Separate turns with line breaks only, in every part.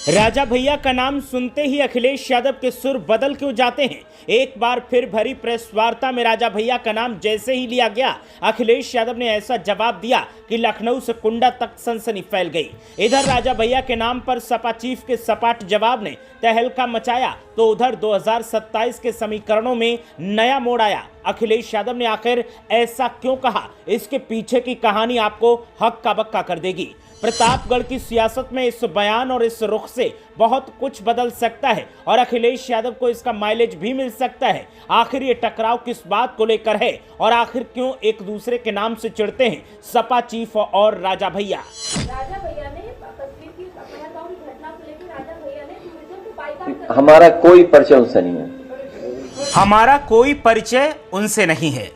राजा भैया का नाम सुनते ही अखिलेश यादव के सुर बदल क्यों जाते हैं। एक बार फिर भरी प्रेस वार्ता में राजा भैया का नाम जैसे ही लिया गया, अखिलेश यादव ने ऐसा जवाब दिया कि लखनऊ से कुंडा तक सनसनी फैल गई। इधर राजा भैया के नाम पर सपा चीफ के सपाट जवाब ने तहलका मचाया, तो उधर 2027 के समीकरणों में नया मोड़ आया। अखिलेश यादव ने आखिर ऐसा क्यों कहा, इसके पीछे की कहानी आपको हक्का बक्का कर देगी। प्रतापगढ़ की सियासत में इस बयान और इस रुख से बहुत कुछ बदल सकता है और अखिलेश यादव को इसका माइलेज भी मिल सकता है। आखिर ये टकराव किस बात को लेकर है और आखिर क्यों एक दूसरे के नाम से चिढ़ते हैं सपा चीफ और राजा भैया।
ने तस्वीर की पहलगाम की घटना को लेकर राजा भैया ने टूरिज्म को बाइकाट कर
हमारा कोई परिचय उनसे नहीं है।
हमारा कोई परिचय उनसे नहीं है।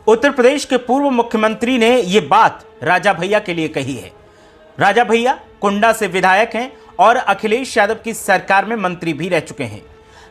उत्तर प्रदेश के पूर्व मुख्यमंत्री ने ये बात राजा भैया के लिए कही है। राजा भैया कुंडा से विधायक हैं और अखिलेश यादव की सरकार में मंत्री भी रह चुके हैं।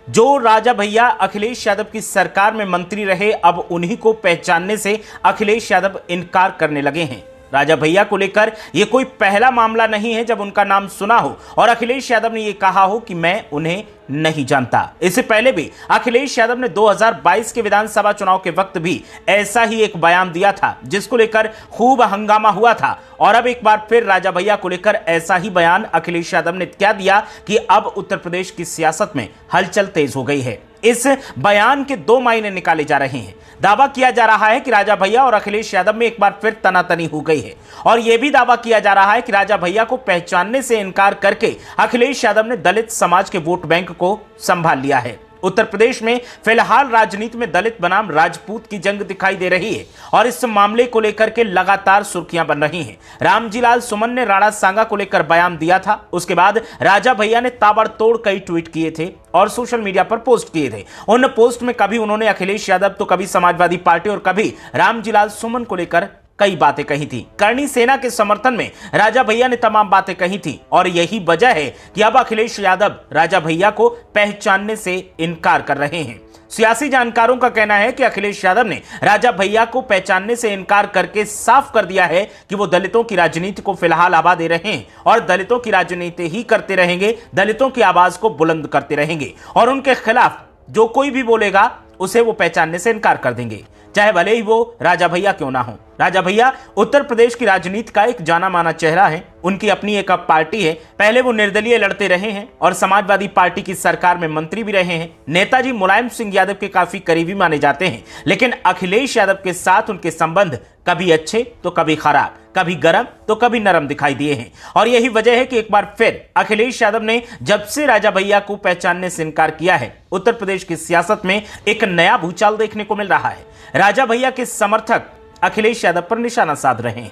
जो राजा भैया अखिलेश यादव की सरकार में मंत्री रहे, अब उन्हीं को पहचानने से अखिलेश यादव इनकार करने लगे हैं। राजा भैया को लेकर यह कोई पहला मामला नहीं है जब उनका नाम सुना हो और अखिलेश यादव ने यह कहा हो कि मैं उन्हें नहीं जानता। इससे पहले भी अखिलेश यादव ने 2022 के विधानसभा चुनाव के वक्त भी ऐसा ही एक बयान दिया था, जिसको लेकर खूब हंगामा हुआ था। और अब एक बार फिर राजा भैया को लेकर ऐसा ही बयान अखिलेश यादव ने क्या दिया कि अब उत्तर प्रदेश की सियासत में हलचल तेज हो गई है। इस बयान के दो मायने निकाले जा रहे हैं। दावा किया जा रहा है कि राजा भैया और अखिलेश यादव में एक बार फिर तनातनी हो गई है और यह भी दावा किया जा रहा है कि राजा भैया को पहचानने से इनकार करके अखिलेश यादव ने दलित समाज के वोट बैंक को संभाल लिया है। उत्तर प्रदेश में फिलहाल राजनीति में दलित बनाम राजपूत की जंग दिखाई दे रही है और इस मामले को लेकर के लगातार सुर्खियां बन रही हैं। रामजीलाल सुमन ने राणा सांगा को लेकर बयान दिया था, उसके बाद राजा भैया ने ताबड़तोड़ कई ट्वीट किए थे और सोशल मीडिया पर पोस्ट किए थे। उन पोस्ट में कभी उन्होंने अखिलेश यादव तो कभी समाजवादी पार्टी और कभी रामजीलाल सुमन को लेकर कई बातें कही थी। करणी सेना के समर्थन में राजा भैया ने तमाम बातें कही थी और यही वजह है कि अब अखिलेश यादव राजा भैया को पहचानने से इनकार कर रहे हैं। सियासी जानकारों का कहना है कि अखिलेश यादव ने राजा भैया को पहचानने से इनकार करके साफ कर दिया है कि वो दलितों की राजनीति को फिलहाल हवा दे रहे हैं और दलितों की राजनीति ही करते रहेंगे, दलितों की आवाज को बुलंद करते रहेंगे और उनके खिलाफ जो कोई भी बोलेगा उसे वो पहचानने से इनकार कर देंगे, चाहे भले ही वो राजा भैया क्यों ना हो। राजा भैया उत्तर प्रदेश की राजनीति का एक जाना माना चेहरा है। उनकी अपनी एक पार्टी है। पहले वो निर्दलीय लड़ते रहे हैं और समाजवादी पार्टी की सरकार में मंत्री भी रहे हैं। नेताजी मुलायम सिंह यादव के काफी करीबी माने जाते हैं, लेकिन अखिलेश यादव के साथ उनके संबंध कभी अच्छे तो कभी खराब, कभी गर्म तो कभी नरम दिखाई दिए हैं। और यही वजह है कि एक बार फिर अखिलेश यादव ने जब से राजा भैया को पहचानने से इनकार किया है, उत्तर प्रदेश की सियासत में एक नया भूचाल देखने को मिल रहा है। राजा भैया के समर्थक अखिलेश यादव पर निशाना साध रहे हैं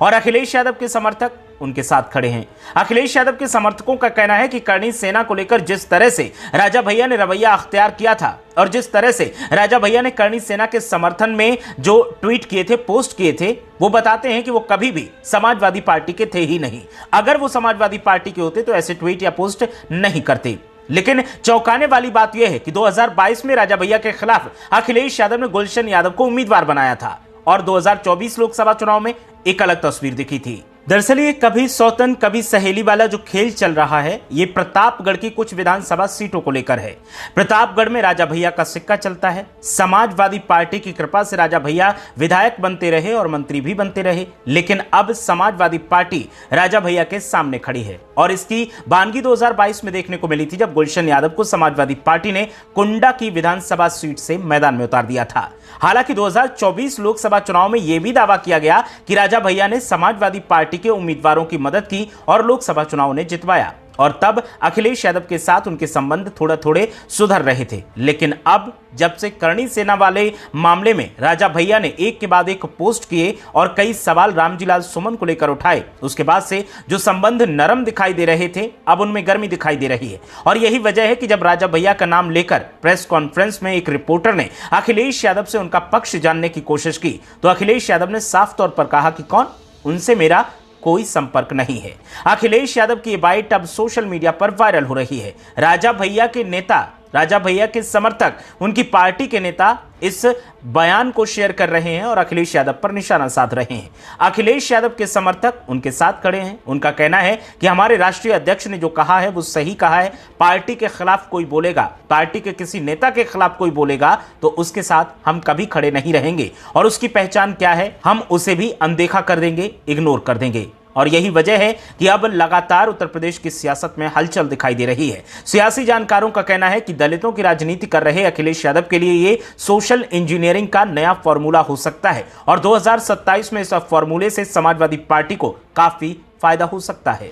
और अखिलेश यादव के समर्थक उनके साथ खड़े हैं। अखिलेश यादव के समर्थकों का कहना है कि करणी सेना को लेकर जिस तरह से राजा भैया ने रवैया अख्तियार किया था और जिस तरह से राजा भैया ने करणी सेना के समर्थन में जो ट्वीट किए थे, पोस्ट किए थे, वो बताते हैं कि वो कभी भी समाजवादी पार्टी के थे ही नहीं। अगर वो समाजवादी पार्टी के होते तो ऐसे ट्वीट या पोस्ट नहीं करते। लेकिन चौंकाने वाली बात यह है कि 2022 में राजा भैया के खिलाफ अखिलेश यादव ने गुलशन यादव को उम्मीदवार बनाया था और 2024 लोकसभा चुनाव में एक अलग तस्वीर दिखी थी। दरअसल ये कभी सौतन कभी सहेली वाला जो खेल चल रहा है, ये प्रतापगढ़ की कुछ विधानसभा सीटों को लेकर है। प्रतापगढ़ में राजा भैया का सिक्का चलता है। समाजवादी पार्टी की कृपा से राजा भैया विधायक बनते रहे और मंत्री भी बनते रहे, लेकिन अब समाजवादी पार्टी राजा भैया के सामने खड़ी है और इसकी बानगी 2022 में देखने को मिली थी, जब गुलशन यादव को समाजवादी पार्टी ने कुंडा की विधानसभा सीट से मैदान में उतार दिया था। हालांकि 2024 लोकसभा चुनाव में यह भी दावा किया गया कि राजा भैया ने समाजवादी पार्टी के उम्मीदवारों की मदद की और लोकसभा चुनाव ने जितवाया और तब अखिलेश यादव के साथ उनके संबंध थोड़े थोड़े सुधर रहे थे। लेकिन अब जब से करणी सेना वाले मामले में राजा भैया ने एक के बाद एक पोस्ट किए और कई सवाल रामजीलाल सुमन को लेकर उठाए, उसके बाद से जो संबंध नरम दिखाई दे रहे थे, अब उनमें गर्मी दिखाई दे रही है। और यही वजह है कि जब राजा भैया का नाम लेकर प्रेस कॉन्फ्रेंस में एक रिपोर्टर ने अखिलेश यादव से उनका पक्ष जानने की कोशिश की, तो अखिलेश यादव ने साफ तौर पर कहा कि कौन, उनसे मेरा कोई संपर्क नहीं है। अखिलेश यादव की बाइट अब सोशल मीडिया पर वायरल हो रही है। राजा भैया के नेता राजा भैया के समर्थक, उनकी पार्टी के नेता इस बयान को शेयर कर रहे हैं और अखिलेश यादव पर निशाना साध रहे हैं। अखिलेश यादव के समर्थक उनके साथ खड़े हैं। उनका कहना है कि हमारे राष्ट्रीय अध्यक्ष ने जो कहा है वो सही कहा है। पार्टी के खिलाफ कोई बोलेगा, पार्टी के किसी नेता के खिलाफ कोई बोलेगा तो उसके साथ हम कभी खड़े नहीं रहेंगे, और उसकी पहचान क्या है, हम उसे भी अनदेखा कर देंगे, इग्नोर कर देंगे। और यही वजह है कि अब लगातार उत्तर प्रदेश की सियासत में हलचल दिखाई दे रही है। सियासी जानकारों का कहना है कि दलितों की राजनीति कर रहे अखिलेश यादव के लिए ये सोशल इंजीनियरिंग का नया फॉर्मूला हो सकता है, और 2027 में इस फॉर्मूले से समाजवादी पार्टी को काफी फायदा हो सकता है।